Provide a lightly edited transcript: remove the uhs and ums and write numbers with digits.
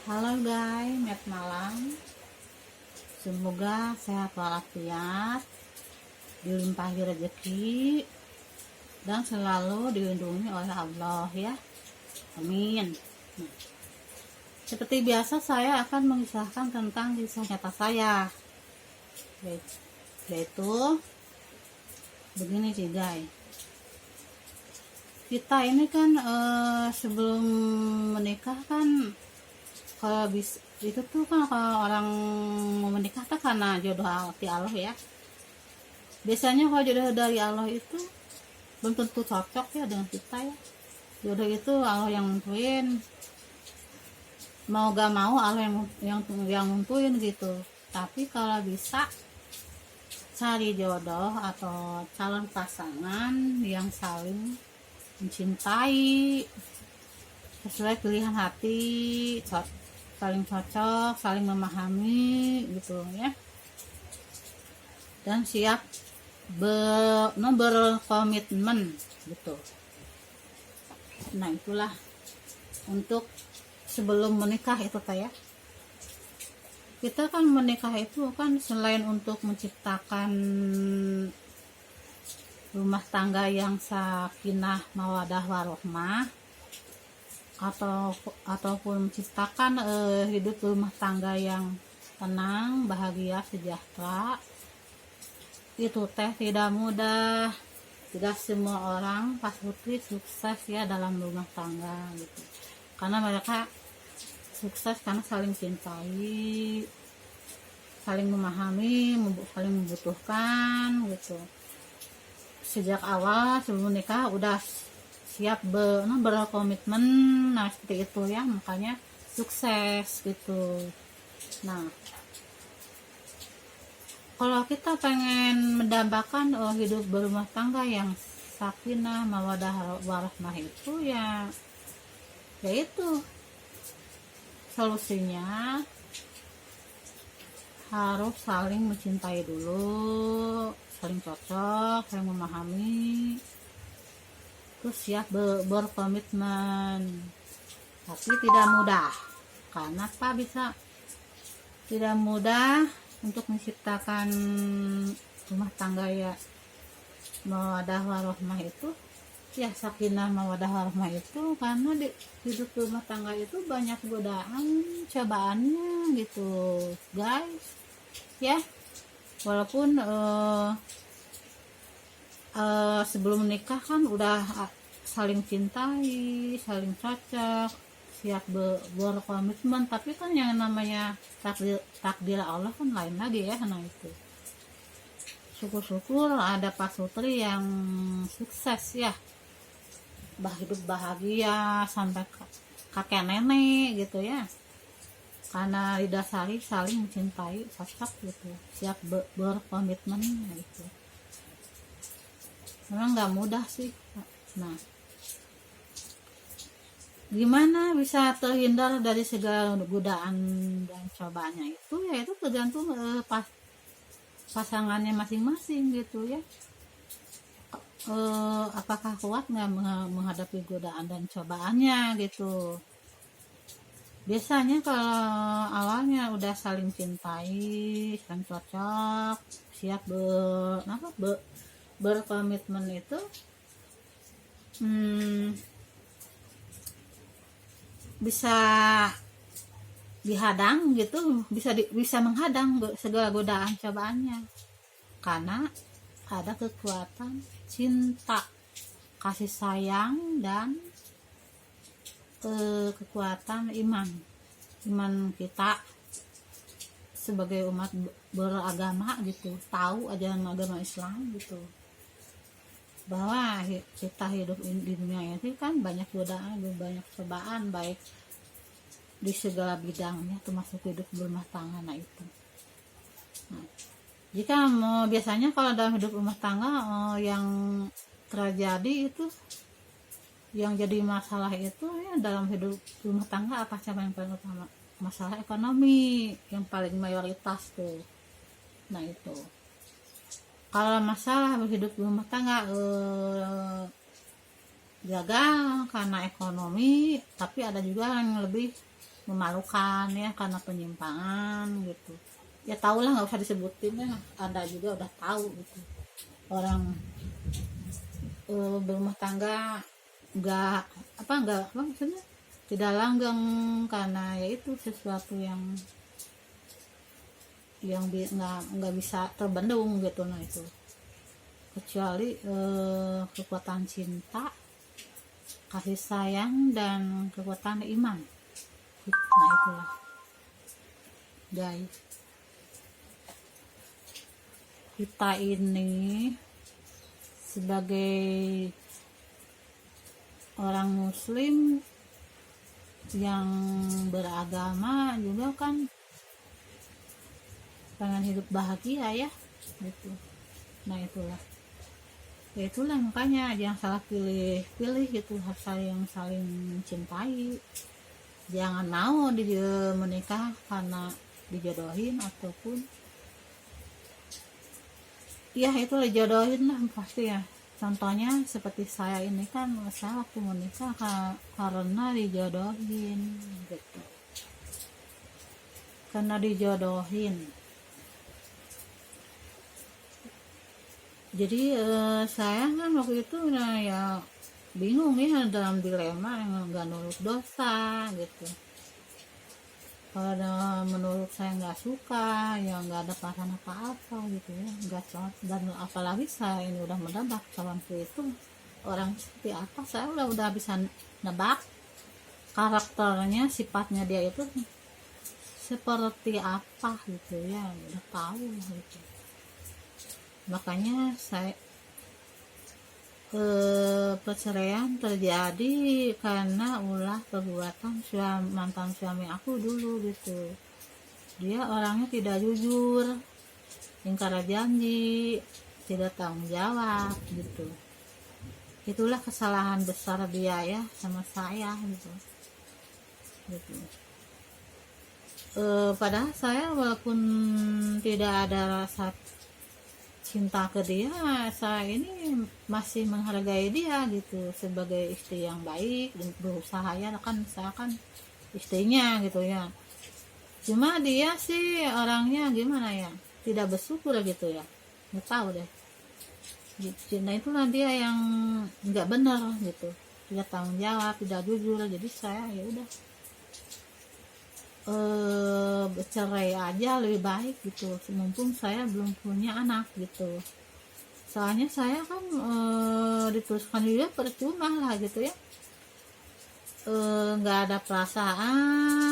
Halo guys, Met Malang. Semoga sehat walafiat, dilimpahi rezeki, dan selalu dilindungi oleh Allah ya. Amin. Seperti biasa saya akan mengisahkan tentang kisah nyata saya. Yaitu begini sih guys. Kita ini kan sebelum menikah kan, kalau itu tuh kan kalau orang mau menikah kan karena jodoh hati Allah ya. Biasanya kalau jodoh dari Allah itu belum tentu cocok ya dengan kita ya. Jodoh itu Allah yang nentuin, mau gak mau Allah yang nentuin gitu. Tapi kalau bisa cari jodoh atau calon pasangan yang saling mencintai sesuai pilihan hati, saling cocok, saling memahami gitu ya, dan siap berkomitmen gitu. Nah itulah untuk sebelum menikah itu ya. Kita kan menikah itu kan selain untuk menciptakan rumah tangga yang sakinah mawadah warohmah, ataupun menciptakan hidup rumah tangga yang tenang, bahagia, sejahtera, itu tidak mudah. Tidak semua orang pas putri sukses ya dalam rumah tangga gitu, karena mereka sukses karena saling cintai, saling memahami, saling membutuhkan gitu. Sejak awal sebelum menikah udah siap berkomitmen, nah seperti itu ya, makanya sukses gitu. Nah kalau kita pengen mendambakan hidup berumah tangga yang sakinah mawadah warahmah itu ya, yaitu solusinya harus saling mencintai dulu, saling cocok, saling memahami, terus siap berkomitmen. Tapi tidak mudah, karena apa bisa tidak mudah untuk menciptakan rumah tangga ya mawadah warohmah itu ya, sakinah mawadah warohmah itu, karena di hidup rumah tangga itu banyak godaan cobaannya gitu guys ya. Walaupun sebelum menikah kan udah saling cintai, saling cocok, siap berkomitmen, tapi kan yang namanya takdir Allah kan lain lagi ya. Nah itu syukur-syukur ada Pak Sutri yang sukses ya, hidup bahagia sampai kakek nenek gitu ya, karena didasari saling mencintai, cocok gitu, siap berkomitmen gitu. Memang nggak mudah sih. Nah gimana bisa terhindar dari segala godaan dan cobaannya itu, yaitu tergantung pasangannya masing-masing gitu ya. Apakah kuat nggak menghadapi godaan dan cobaannya gitu. Biasanya kalau awalnya udah saling cintai, saling cocok, siap berkomitmen itu bisa dihadang gitu, bisa menghadang segala godaan cobaannya, karena ada kekuatan cinta, kasih sayang, dan kekuatan iman kita sebagai umat beragama gitu, tahu ajaran agama Islam gitu, bahwa kita hidup di dunia ini kan banyak godaan, banyak cobaan, baik di segala bidangnya, termasuk hidup berumah tangga. Nah itu, nah, jika mau biasanya kalau dalam hidup rumah tangga yang terjadi itu, yang jadi masalah itu ya dalam hidup rumah tangga apa sih yang paling utama? Masalah ekonomi yang paling mayoritas tuh. Nah itu, kalau masalah hidup rumah tangga gagal karena ekonomi, tapi ada juga yang lebih memalukan ya, karena penyimpangan gitu. Ya tau lah, nggak usah disebutin ya, Anda juga udah tahu gitu. Orang berumah tangga nggak apa maksudnya tidak langgeng karena yaitu sesuatu yang nggak bisa terbendung gitu. Nah itu kecuali kekuatan cinta, kasih sayang, dan kekuatan iman. Nah itulah guys, kita ini sebagai orang muslim yang beragama juga kan pengen hidup bahagia ya gitu. Nah itulah makanya jangan salah pilih gitu, harus saling mencintai. Jangan mau menikah karena dijodohin, ataupun ya itulah jodohin lah pasti ya. Contohnya seperti saya ini kan, saya waktu menikah karena dijodohin gitu, karena dijodohin. Jadi saya kan waktu itu nah ya bingung ya, dalam dilema yang nggak nurut dosa gitu. Kalau menurut saya nggak suka ya, nggak ada perasaan apa-apa gitu ya, nggak cocok. Dan apalagi saya ini udah menebak kawanku itu orang seperti apa, saya udah bisa nebak karakternya, sifatnya dia itu seperti apa gitu ya, udah tahu gitu. Makanya saya perceraian terjadi karena ulah perbuatan mantan suami aku dulu gitu. Dia orangnya tidak jujur, ingkar janji, tidak tanggung jawab gitu. Itulah kesalahan besar dia ya sama saya gitu. Padahal saya walaupun tidak ada rasa cinta ke dia, saya ini masih menghargai dia gitu sebagai istri yang baik dan berusaha ya, kan saya kan istrinya gitu ya. Cuma dia sih orangnya gimana ya, tidak bersyukur gitu ya, nggak tahu deh gitu. Nah itulah dia yang nggak benar gitu, tidak tanggung jawab, tidak jujur. Jadi saya ya udah bercerai aja lebih baik gitu, mumpung saya belum punya anak gitu. Soalnya saya kan diteruskan juga percuma lah gitu ya, nggak ada perasaan